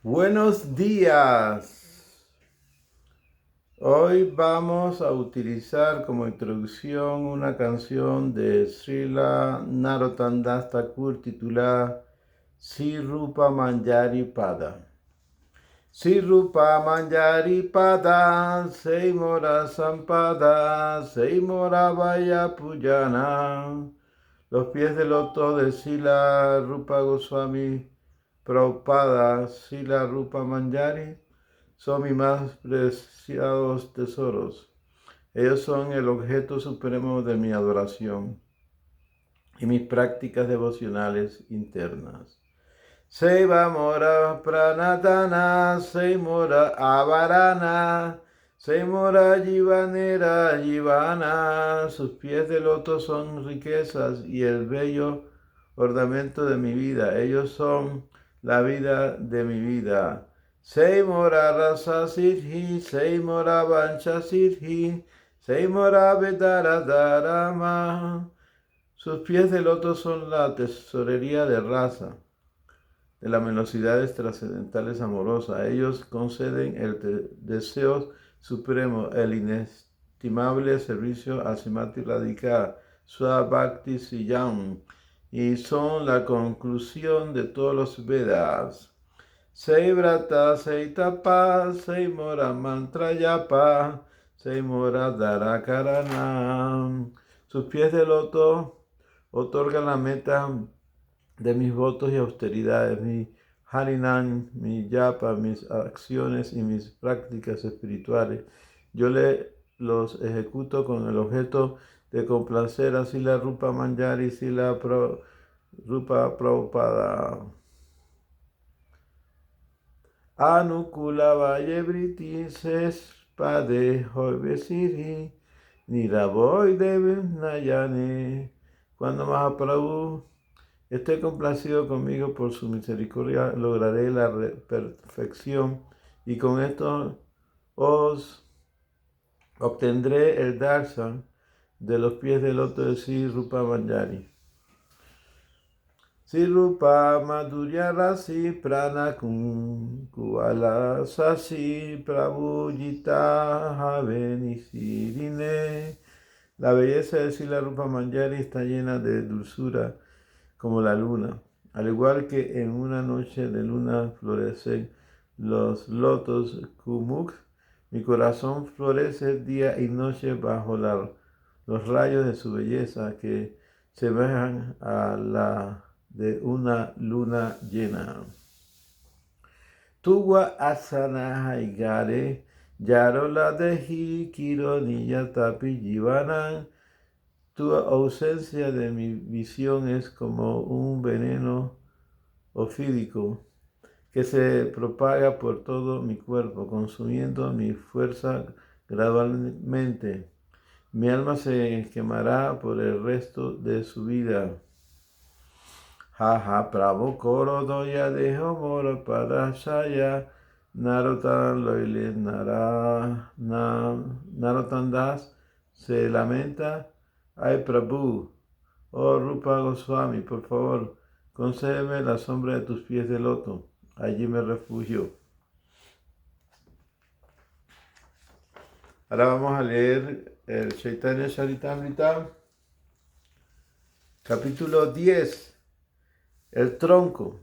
Buenos días. Hoy vamos a utilizar como introducción una canción de Srila Narottam Das Thakur titulada Sri Rupa Manjari Pada. Sri Rupa Manjari Pada, Seimora Sampada, Seimora Vaya Pujana. Los pies del loto de Srila Rupa Goswami Prabhupada, Srila Rupa Manjari son mis más preciados tesoros. Ellos son el objeto supremo de mi adoración y mis prácticas devocionales internas. Seva mora pranadana, se mora avarana, se mora jivanera jivana. Sus pies de loto son riquezas y el bello ornamento de mi vida. Ellos son la vida de mi vida. Se mora rasa siddhi, se mora vancha siddhi, se mora vedara dharama. Sus pies de loto son la tesorería de raza de las velocidades trascendentales amorosas. Ellos conceden el deseo supremo, el inestimable servicio a Srimati Radhika, Swabhakti Siyam, y son la conclusión de todos los Vedas. Sei Vrata, Sei Tapa, Sei Mora Mantra Yapa, Sei Mora Dharakaranam. Sus pies de loto otorgan la meta de mis votos y austeridades, mi Harinam, mi Yapa, mis acciones y mis prácticas espirituales. Yo los ejecuto con el objeto de complacer a Srila Rupa Manjari, Srila Rupa Prabhupada. Anukula Vayebriti Sespade Hoivesiri Niravoy Deve Nayane. Cuando Mahaprabhu esté complacido conmigo por su misericordia, lograré la perfección y con esto os obtendré el darshan de los pies del loto de Sri Rupa Manjari. Sri Rupa Madhurya Rasi Prana Kuala Sasi Prabhujita Haveni Sirine. La belleza de Sri Rupa Manjari está llena de dulzura como la luna. Al igual que en una noche de luna florecen los lotos Kumuk, mi corazón florece día y noche bajo los rayos de su belleza que semejan a la de una luna llena. Tuwa asana haigare, yarola dehi kironiya tapi jivanan. Tu ausencia de mi visión es como un veneno ofídico que se propaga por todo mi cuerpo, consumiendo mi fuerza gradualmente. Mi alma se quemará por el resto de su vida. Jaja, Prabhu Koro Doya Deho Mora Parashaya Narotan Loile Narottam Das se lamenta. Ay Prabhu, oh Rupa Goswami, por favor, concédeme la sombra de tus pies de loto. Allí me refugio. Ahora vamos a leer el Chaitanya Charitamrita, capítulo 10, el tronco,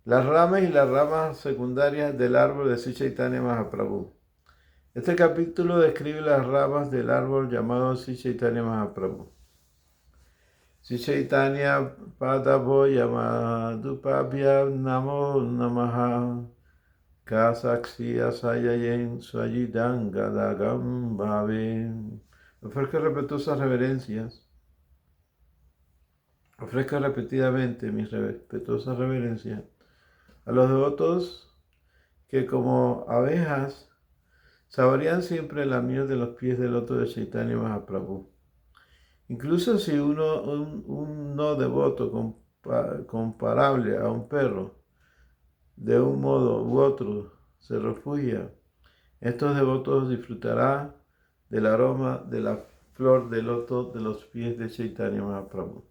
las ramas y las ramas secundarias del árbol de Sri Chaitanya Mahaprabhu. Este capítulo describe las ramas del árbol llamado Sri Chaitanya Mahaprabhu. Sri Chaitanya Padavoya Madhupabhya Namo Namaha Kasaksi Asayayen Swayidanga Dagam Bhave. Ofrezco respetuosas reverencias. Ofrezco repetidamente mis respetuosas reverencias a los devotos que como abejas saborean siempre la miel de los pies del loto de Chaitanya Mahaprabhu. Incluso si un no devoto comparable a un perro, de un modo u otro, se refugia, estos devotos disfrutarán del aroma de la flor de loto de los pies de Chaitanya Mahaprabhu.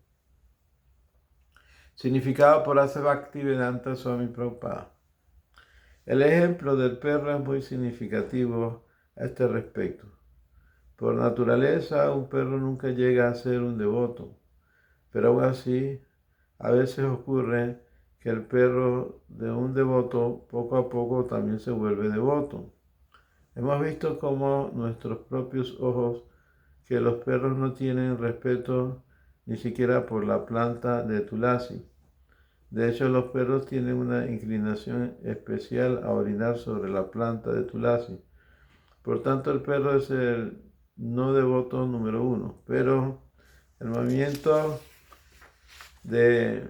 Significado por Asa Bhaktivedanta Swami Prabhupada. El ejemplo del perro es muy significativo a este respecto. Por naturaleza, un perro nunca llega a ser un devoto, pero aún así, a veces ocurre que el perro de un devoto poco a poco también se vuelve devoto. Hemos visto cómo nuestros propios ojos que los perros no tienen respeto ni siquiera por la planta de tulasi. De hecho, los perros tienen una inclinación especial a orinar sobre la planta de tulasi. Por tanto, el perro es el no devoto número uno. Pero el movimiento de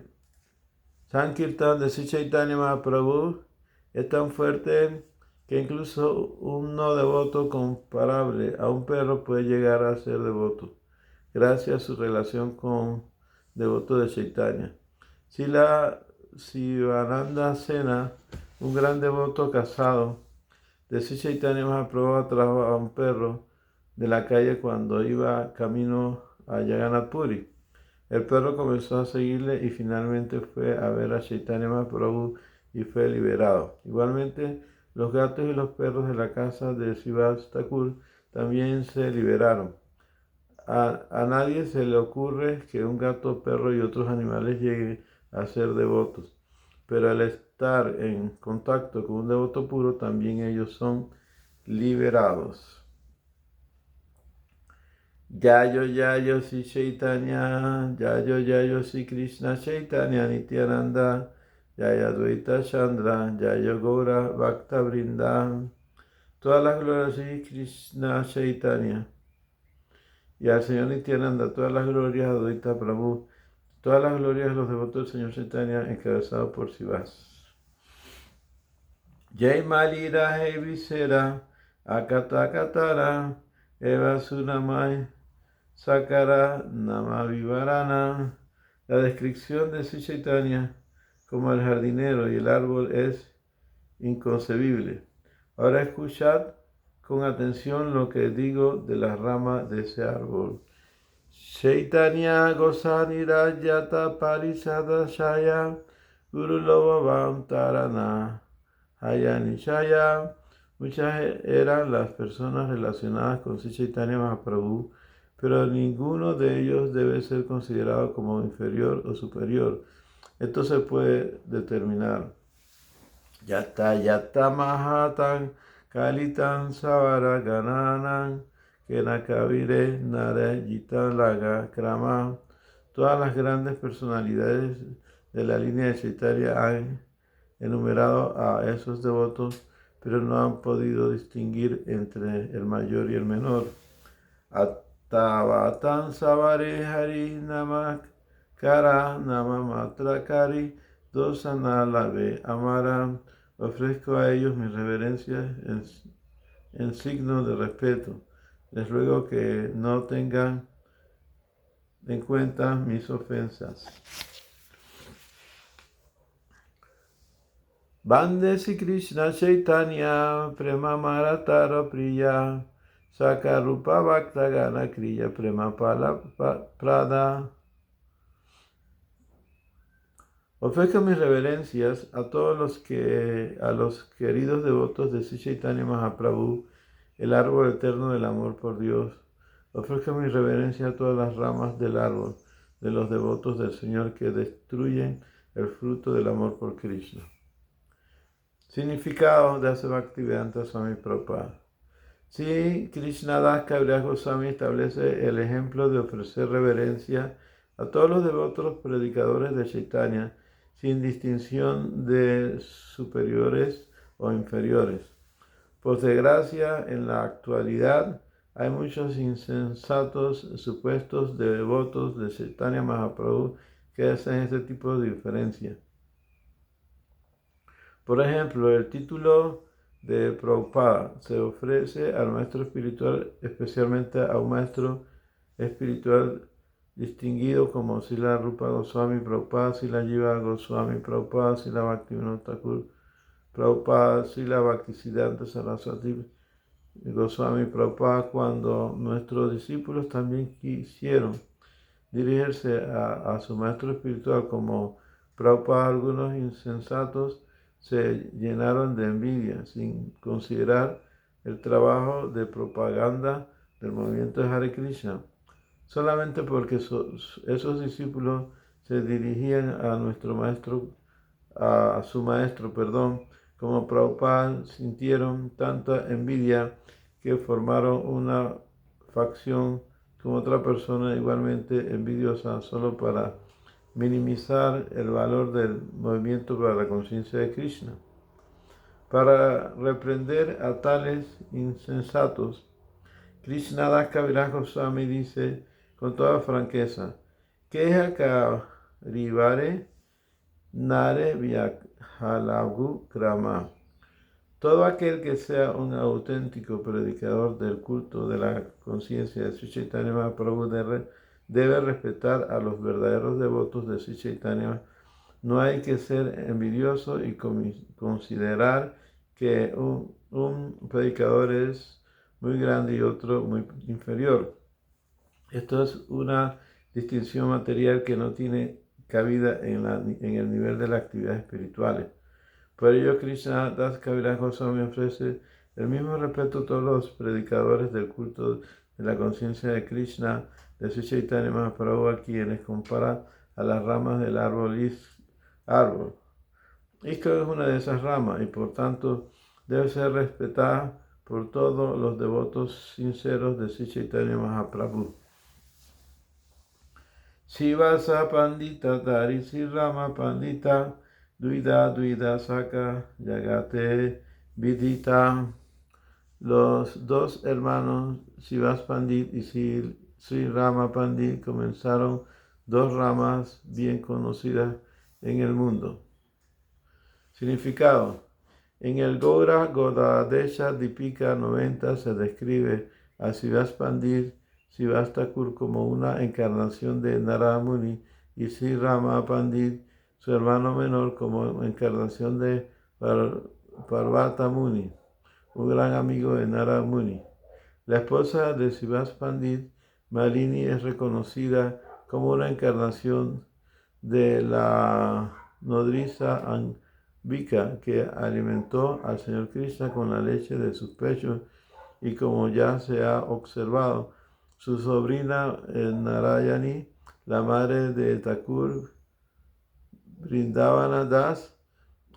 Sankirtan de Sri Chaitanya Mahaprabhu es tan fuerte que incluso un no devoto comparable a un perro puede llegar a ser devoto, gracias a su relación con devoto de Chaitanya. Srila Sivananda Sena, un gran devoto casado de Sri Chaitanya Mahaprabhu, atrajo a un perro de la calle cuando iba camino a Jagannath Puri. El perro comenzó a seguirle y finalmente fue a ver a Chaitanya Mahaprabhu y fue liberado. Igualmente, los gatos y los perros de la casa de Srivas Thakur también se liberaron. A nadie se le ocurre que un gato, perro y otros animales lleguen a ser devotos, pero al estar en contacto con un devoto puro, también ellos son liberados. Yayo Yayo Sri Chaitanya, Yayo Yayo Sri Krishna Chaitanya Nityananda, Yaya Dvaita Chandra, Yayo Gaura Bhakta Vrinda. Todas las glorias Sri Krishna Chaitanya y al Señor Nityananda, todas las glorias a Dvaita Prabhu, todas las glorias a los devotos del Señor Chaitanya encabezados por Sivas. Jai Malira Hei Visera, Akata Katara, Eva Sunamai, Sakara Nama Vivarana. La descripción de Sri Chaitanya como el jardinero y el árbol es inconcebible. Ahora escuchad con atención lo que digo de las ramas de ese árbol. Chaitanya Gosani Rajata Parisada Shaya Guru Lovavam Tarana Hayanishaya. Muchas eran las personas relacionadas con Sri Chaitanya Mahaprabhu, pero ninguno de ellos debe ser considerado como inferior o superior. Esto se puede determinar. Yata Mahatan Kalitan Savara Gananan Kenakavire Narayita Laga Krama. Todas las grandes personalidades de la línea de Chaitanya han enumerado a esos devotos, pero no han podido distinguir entre el mayor y el menor. Attavatan Savare Hari Namakara Namamatrakari Dosanalave Amara. Ofrezco a ellos mis reverencias en signo de respeto. Les ruego que no tengan en cuenta mis ofensas. Bande Sri Krishna Chaitanya Prema Maratara Priya Sakarupa Bhakta Gana Kriya Prema Prada. Ofrezco mis reverencias a todos los queridos devotos de Sri Chaitanya Mahaprabhu, el árbol eterno del amor por Dios. Ofrezco mis reverencias a todas las ramas del árbol de los devotos del Señor que destruyen el fruto del amor por Krishna. Significado de Asa Bhaktivedanta Swami Prabhupada. Sí, Krishnadas Kaviraj Goswami establece el ejemplo de ofrecer reverencia a todos los devotos predicadores de Chaitanya, sin distinción de superiores o inferiores. Por desgracia, en la actualidad hay muchos insensatos supuestos devotos de Chaitanya Mahaprabhu que hacen este tipo de diferencia. Por ejemplo, el título de Prabhupada se ofrece al maestro espiritual, especialmente a un maestro espiritual distinguido como Srila Rupa Goswami Prabhupada, Srila Jiva Goswami Prabhupada, Srila Bhaktivinoda Thakur Prabhupada, Srila Bhaktisiddhanta Saraswati Goswami Prabhupada, cuando nuestros discípulos también quisieron dirigirse a su maestro espiritual como Prabhupada. Algunos insensatos se llenaron de envidia, sin considerar el trabajo de propaganda del movimiento de Hare Krishna, solamente porque esos discípulos se dirigían a nuestro maestro, a su maestro, perdón, como Prabhupada sintieron tanta envidia que formaron una facción con otra persona igualmente envidiosa solo para minimizar el valor del movimiento para la conciencia de Krishna. Para reprender a tales insensatos, Krishnadas Kaviraj Goswami dice con toda franqueza: Keha Karivare Nare Vyakalagu Krama. Todo aquel que sea un auténtico predicador del culto de la conciencia de Sri Chaitanya Mahaprabhu debe respetar a los verdaderos devotos de Sri Chaitanya. No hay que ser envidioso y considerar que un predicador es muy grande y otro muy inferior. Esto es una distinción material que no tiene cabida en el nivel de las actividades espirituales. Por ello, Krishna Das Kaviraj Goswami ofrece el mismo respeto a todos los predicadores del culto de la conciencia de Krishna, de Sri Chaitanya Mahaprabhu, a quienes compara a las ramas del árbol. Esto es una de esas ramas y por tanto debe ser respetada por todos los devotos sinceros de Sri Chaitanya Mahaprabhu. Shivasa Pandita Dari Sri Rama Pandita Duida Saka Yagate Vidita. Los dos hermanos Shivas Pandit y Sri Rama Pandit comenzaron dos ramas bien conocidas en el mundo. Significado: en el Gaura Godadesha Dipika 90 se describe a Shivas Pandit Shivas Thakur como una encarnación de Narada Muni y Sri Rama Pandit, su hermano menor, como encarnación de Parvata Muni, un gran amigo de Narada Muni. La esposa de Shivas Pandit, Malini, es reconocida como una encarnación de la nodriza Ambika, que alimentó al Señor Krishna con la leche de sus pechos, y como ya se ha observado, su sobrina Narayani, la madre de Thakur Vrindavana Das,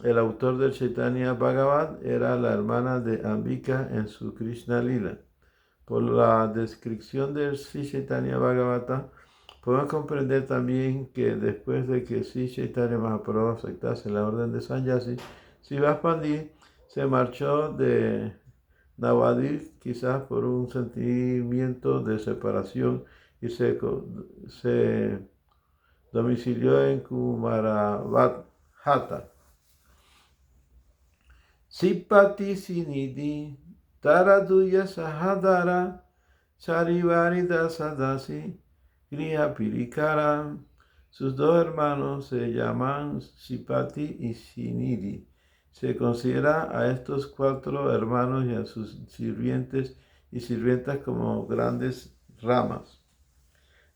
el autor del Chaitanya Bhagavat, era la hermana de Ambika en su Krishna Lila. Por la descripción del Sri Chaitanya Bhagavata, podemos comprender también que después de que Sri Chaitanya Mahaprabhu aceptase la orden de Sannyasi, Shivas Pandit se marchó de Navadvip, quizás por un sentimiento de separación, y se domicilió en Kumaravadhata. Sipati Sinidhi Taraduya Sahadara Charivari Dasadasi Griha Pirikara. Sus dos hermanos se llaman Sipati y Sinidhi. Se considera a estos cuatro hermanos y a sus sirvientes y sirvientas como grandes ramas.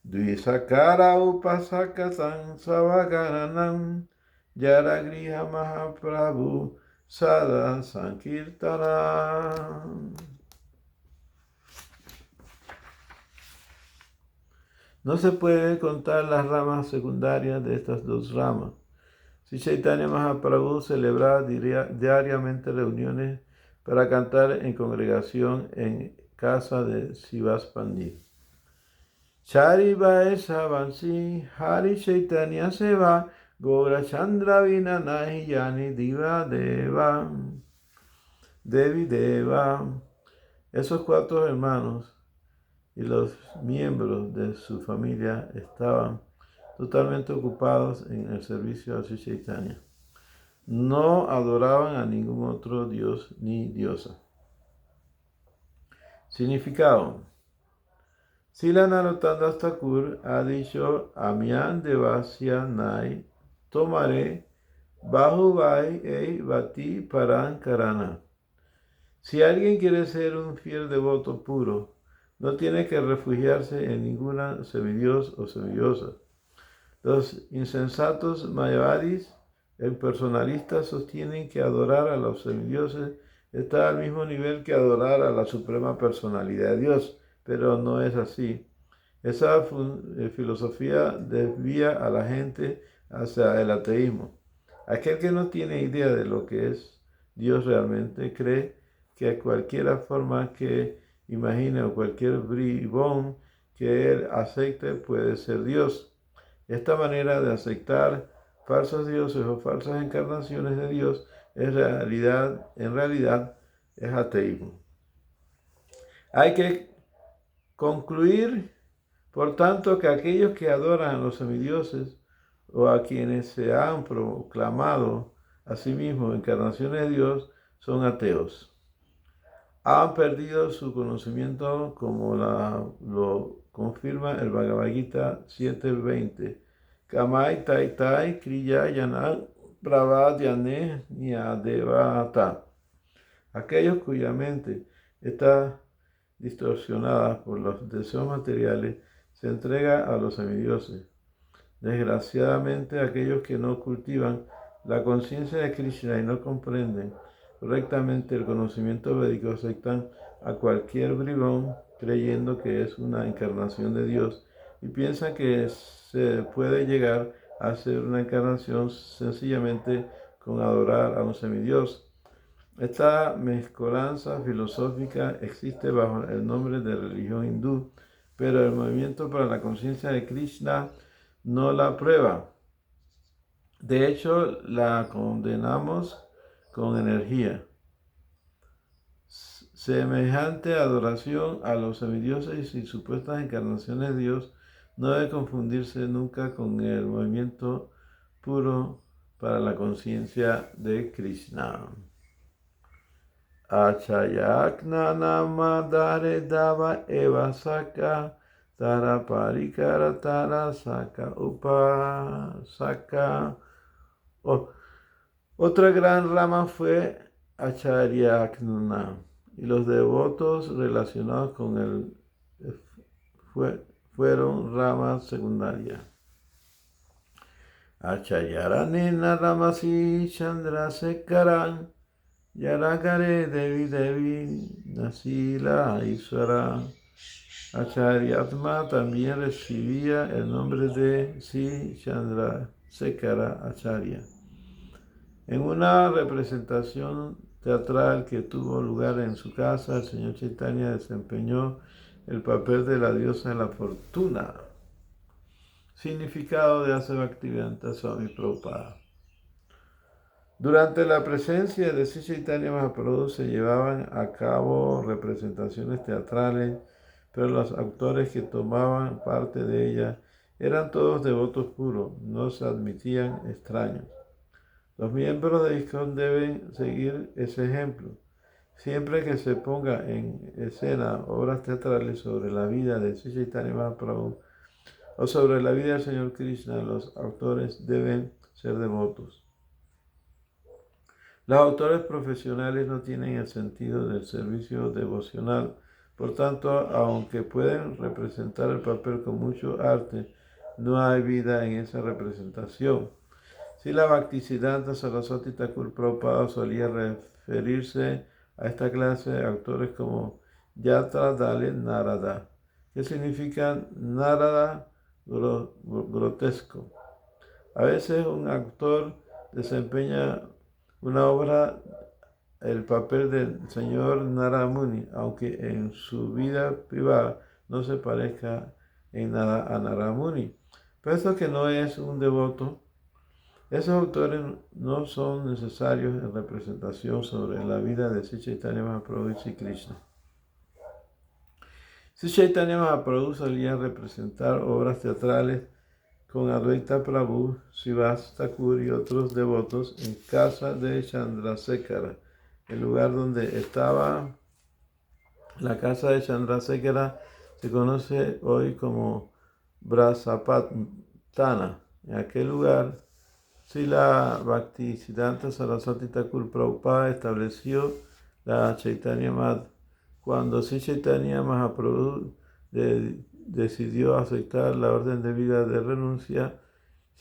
Dvisakara Upasaka Sansavagaranam Yaragriha Mahaprabhu Sada Sankirtana. No se puede contar las ramas secundarias de estas dos ramas. Sri Chaitanya Mahaprabhu celebraba diariamente reuniones para cantar en congregación en casa de Shivas Pandit. Chari Vaesa Vansi Hari Chaitanya Seva Gaura Chandra Vina Nahi Yani Diva Deva Devi Deva. Esos cuatro hermanos y los miembros de su familia estaban totalmente ocupados en el servicio a Sri Chaitanya. No adoraban a ningún otro dios ni diosa. Significado: Srila Narottam Das Thakur ha dicho: Amian Devasya Nai Tomare Bahuvai Ei Vati Parankarana. Si alguien quiere ser un fiel devoto puro, no tiene que refugiarse en ninguna semidios o semidiosa. Los insensatos mayavadis El personalista sostiene que adorar a los semidioses está al mismo nivel que adorar a la suprema personalidad de Dios, pero no es así. Esa filosofía desvía a la gente hacia el ateísmo. Aquel que no tiene idea de lo que es Dios realmente cree que cualquier forma que imagine o cualquier bribón que él acepte puede ser Dios. Esta manera de aceptar falsos dioses o falsas encarnaciones de Dios en realidad es ateísmo. Hay que concluir, por tanto, que aquellos que adoran a los semidioses o a quienes se han proclamado a sí mismos encarnaciones de Dios son ateos. Han perdido su conocimiento como lo confirma el Bhagavad Gita 7:20. Kamai tai tai kriya yana pravadyane nyadevata. Aquellos cuya mente está distorsionada por los deseos materiales se entrega a los semidioses. Desgraciadamente, aquellos que no cultivan la conciencia de Krishna y no comprenden correctamente el conocimiento védico aceptan a cualquier bribón creyendo que es una encarnación de Dios y piensan que se puede llegar a ser una encarnación sencillamente con adorar a un semidios. Esta mezcolanza filosófica existe bajo el nombre de religión hindú, pero el movimiento para la conciencia de Krishna no la aprueba. De hecho, la condenamos con energía. Semejante adoración a los semidioses y supuestas encarnaciones de Dios no debe confundirse nunca con el movimiento puro para la conciencia de Krishna. Achayaknanamadare dava eva saka tara parikara tara saka upasaka. Otra gran rama fue Acharyakna y los devotos relacionados con él fueron ramas secundarias. Achayaranena ramasi chandrasekaran Yarakare Devi Devi Nasila Iswara. Acharyatma también recibía el nombre de Sri Chandrasekara Acharya. En una representación teatral que tuvo lugar en su casa, el señor Chaitanya desempeñó el papel de la diosa de la fortuna. Significado de Asa Bhaktivedanta Swami Prabhupada. Durante la presencia de Sri Chaitanya Mahaprabhu se llevaban a cabo representaciones teatrales, pero los actores que tomaban parte de ellas eran todos devotos puros, no se admitían extraños. Los miembros de ISKCON deben seguir ese ejemplo. Siempre que se ponga en escena obras teatrales sobre la vida de Sri Chaitanya Mahaprabhu o sobre la vida del Señor Krishna, los autores deben ser devotos. Los autores profesionales no tienen el sentido del servicio devocional, por tanto, aunque pueden representar el papel con mucho arte, no hay vida en esa representación. Srila Bhaktisiddhanta Saraswati Thakur Prabhupada solía referirse a esta clase de actores como Yatra Dale Narada, que significa Narada grotesco. A veces un actor desempeña una obra el papel del señor Narada Muni, aunque en su vida privada no se parezca en nada a Narada Muni. Puesto que no es un devoto, esos autores no son necesarios en representación sobre la vida de Sri Chaitanya Mahaprabhu y Sri Krishna. Sri Chaitanya Mahaprabhu solía representar obras teatrales con Advaita Prabhu, Srivas Thakur y otros devotos en casa de Chandrasekara. El lugar donde estaba la casa de Chandrasekara se conoce hoy como Brasapatana. En aquel lugar, Srila Bhaktisiddhanta Saraswati Thakur Prabhupada estableció la Chaitanya Math. Cuando Sri Chaitanya Mahaprabhu decidió aceptar la orden de vida de renuncia,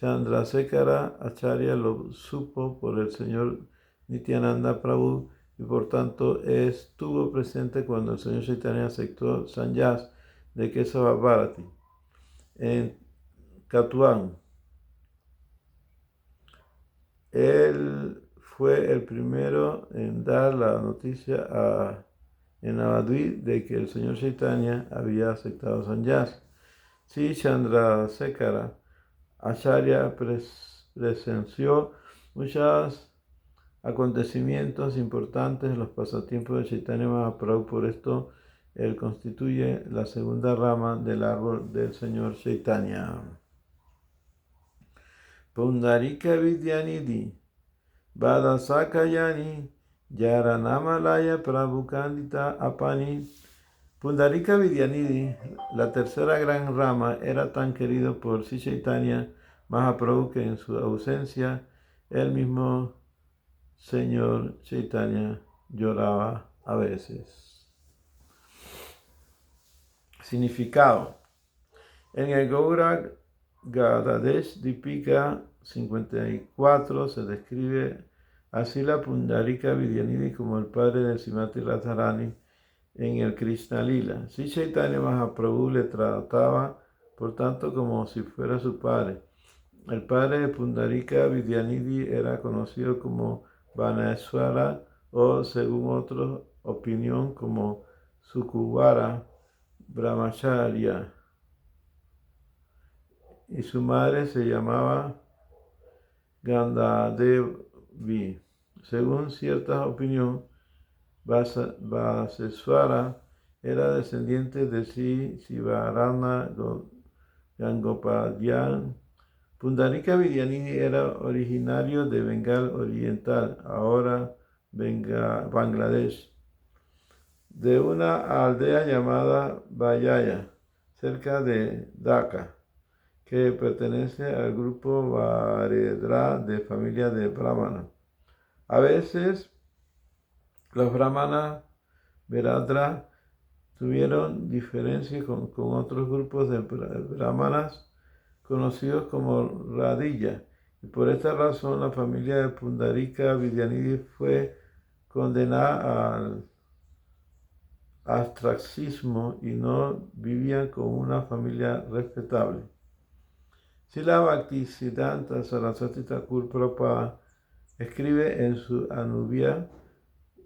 Chandrasekhara Acharya lo supo por el señor Nityananda Prabhu y por tanto estuvo presente cuando el señor Chaitanya aceptó sannyas de Kesava Bharati en Katuán. Él fue el primero en dar la noticia en Navadvip de que el señor Chaitanya había aceptado sannyas. Sí, Chandrasekhara Acharya presenció muchos acontecimientos importantes en los pasatiempos de Chaitanya Mahaprabhu, por esto él constituye la segunda rama del árbol del señor Chaitanya. Pundarika Vidyanidhi Vadasakayani Yaranamalaya Prabhu Kandita Apani. Pundarika Vidyanidhi, la tercera gran rama, era tan querido por Sri Chaitanya Mahaprabhu que en su ausencia el mismo señor Chaitanya lloraba a veces. Significado. En el Gaura Gadadesh Dipika 54 se describe así la Pundarika Vidyanidhi como el padre de Srimati Radharani en el Krishna Lila. Sri Chaitanya Mahaprabhu le trataba, por tanto, como si fuera su padre. El padre de Pundarika Vidyanidhi era conocido como Vaneswara o, según otra opinión, como Sukuvara Brahmacharya. Y su madre se llamaba Gandadevi. Según cierta opinión, Vaseswara era descendiente de Sri Sivarama Gangopadyan. Pundarika Vidyanidhi era originario de Bengal Oriental, ahora Bangladesh, de una aldea llamada Vayaya, cerca de Dhaka, que pertenece al grupo Varedra de familia de Brahmana. A veces, los brahmanas Veradra tuvieron diferencias con otros grupos de brahmanas conocidos como Radilla, y por esta razón la familia de Pundarika Vidyanidhi fue condenada al ostracismo y no vivían como una familia respetable. Srila Bhaktisiddhanta Saraswati Thakur Prabhupada escribe en su Anubhya: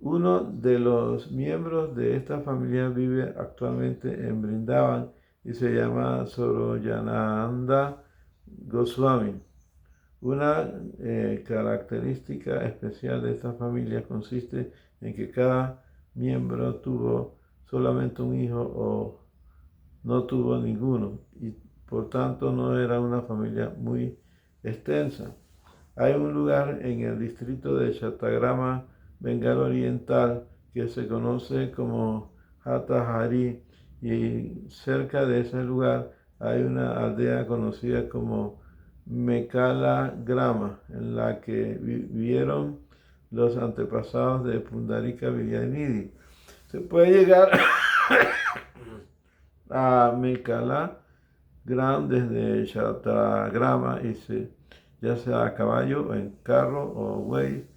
uno de los miembros de esta familia vive actualmente en Vrindavan y se llama Sorojananda Goswami. Una característica especial de esta familia consiste en que cada miembro tuvo solamente un hijo o no tuvo ninguno y por tanto no era una familia muy extensa. Hay un lugar en el distrito de Chattogram, Bengal Oriental, que se conoce como Hatahari, y cerca de ese lugar hay una aldea conocida como Mekala Grama, en la que vivieron los antepasados de Pundarika Vidyanidhi. Se puede llegar a Mekala Gram desde Chattogram ya sea a caballo, o en carro, o buey,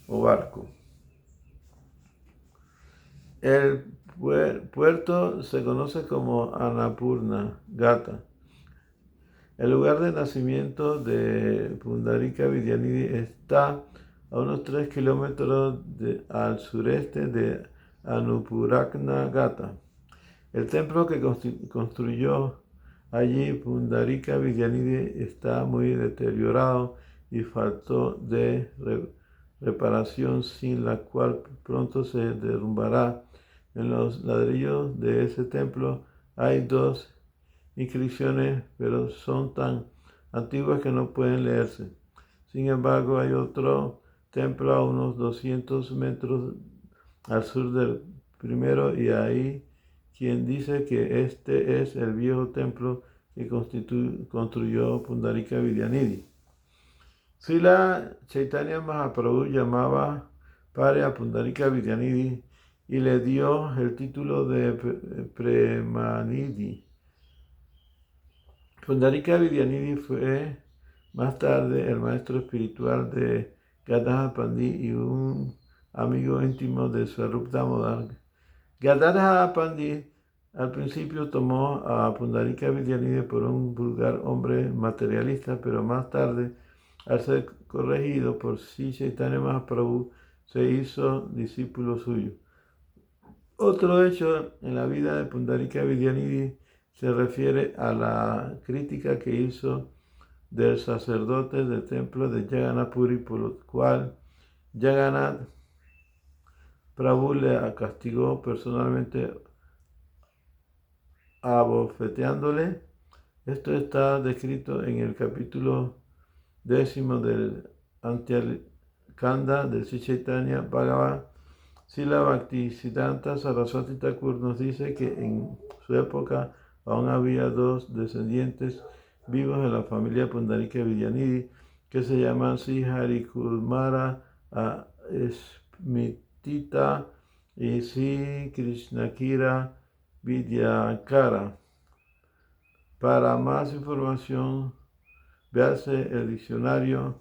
o barco. El puerto se conoce como Annapurna Gata. El lugar de nacimiento de Pundarika Vidyanidhi está a unos 3 kilómetros al sureste de Annapurna Gata. El templo que construyó allí Pundarika Vidyanidhi está muy deteriorado y faltó de reparación, sin la cual pronto se derrumbará. En los ladrillos de ese templo hay 2 inscripciones, pero son tan antiguas que no pueden leerse. Sin embargo, hay otro templo a unos 200 metros al sur del primero, y hay quien dice que este es el viejo templo que construyó Pundarika Vidyanidhi. Srila Chaitanya Mahaprabhu llamaba padre a Pundarika Vidyanidhi y le dio el título de Premanidhi. Pundarika Vidyanidhi fue Más tarde, el maestro espiritual de Gadadhar Pandit y un amigo íntimo de Swarup Damodar. Gadadhar Pandit al principio tomó a Pundarika Vidyanidhi por un vulgar hombre materialista, pero más tarde, al ser corregido por Sri Chaitanya Mahaprabhu, se hizo discípulo suyo. Otro hecho en la vida de Pundarika Vidyanidhi se refiere a la crítica que hizo del sacerdote del templo de Jagannath Puri, por lo cual Jagannath Prabhu le castigó personalmente abofeteándole. Esto está descrito en el capítulo 10 del Antyalkanda del Sri Chaitanya Bhagavat. Srila Bhaktisiddhanta Saraswati Thakur nos dice que en su época aún había dos descendientes vivos en la familia Pundarika Vidyanidhi que se llaman Sri Harikumara Smitita y Sri Krishnakira Vidyakara. Para más información, véase el diccionario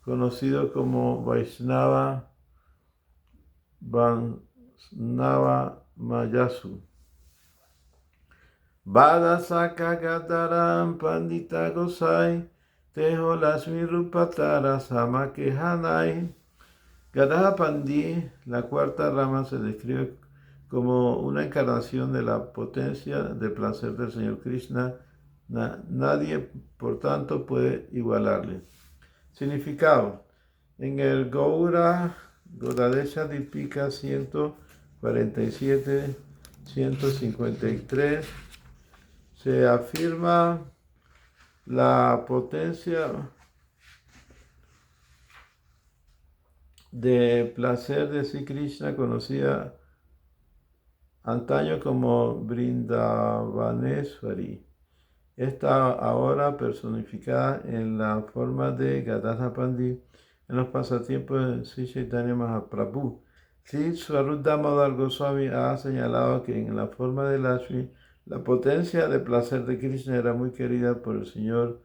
conocido como Vaishnava Mayasu. Bada Saka Gadaram Pandita Gosai Tejo Lasmi Rupatara Samakehanai. Gadadhar Pandit, la cuarta rama, se describe como una encarnación de la potencia del placer del Señor Krishna. Nadie, por tanto, puede igualarle. Significado. En el Gaudadesha Dipika 147-153 se afirma la potencia de placer de Sri Krishna, conocida antaño como Vrindavaneswari. Está ahora personificada en la forma de Gadadhar Pandit en los pasatiempos de Sri Chaitanya Mahaprabhu. Sri Swarup Damodar Goswami ha señalado que en la forma de Lakshmi, la potencia de placer de Krishna era muy querida por el Señor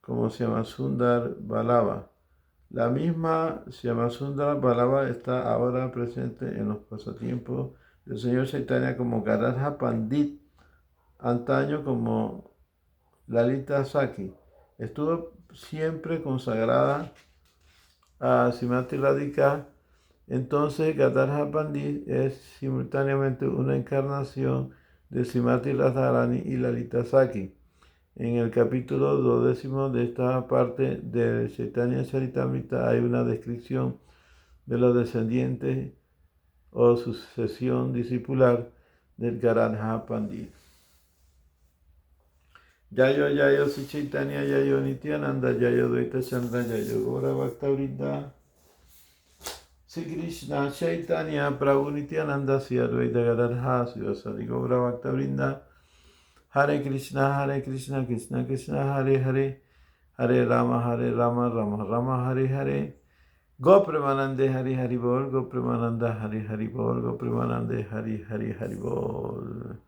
como Shyamasundar Vallabha. La misma Shyamasundar Vallabha está ahora presente en los pasatiempos del Señor Chaitanya como Gadadhar Pandit, antaño como Lalita Saki. Estuvo siempre consagrada a Srimati Radhika. Entonces Gadadhar Pandit es simultáneamente una encarnación de Srimati Radharani y Lalita Saki. En el capítulo 12 de esta parte de Chaitanya Charitamrita hay una descripción de los descendientes o sucesión discipular del Gadadhar Pandit. Yayo Yayo Sri Chaitanya Yayo Nityananda Yayo Dvaita Chandra Yayo Gaura Bhaktavrinda Sri Krishna Chaitanya Prabhu Nityananda Sri Advaita Gadadhar Sri Vasadi Gaura Bhaktavrinda Hare Krishna Krishna Krishna Hare Hare Hare Rama Rama Rama Hare Hare Gopremanande Hari Hari Bol Gopremananda Hari Hari Bol Gopremanande Hari Hari Hari Bol.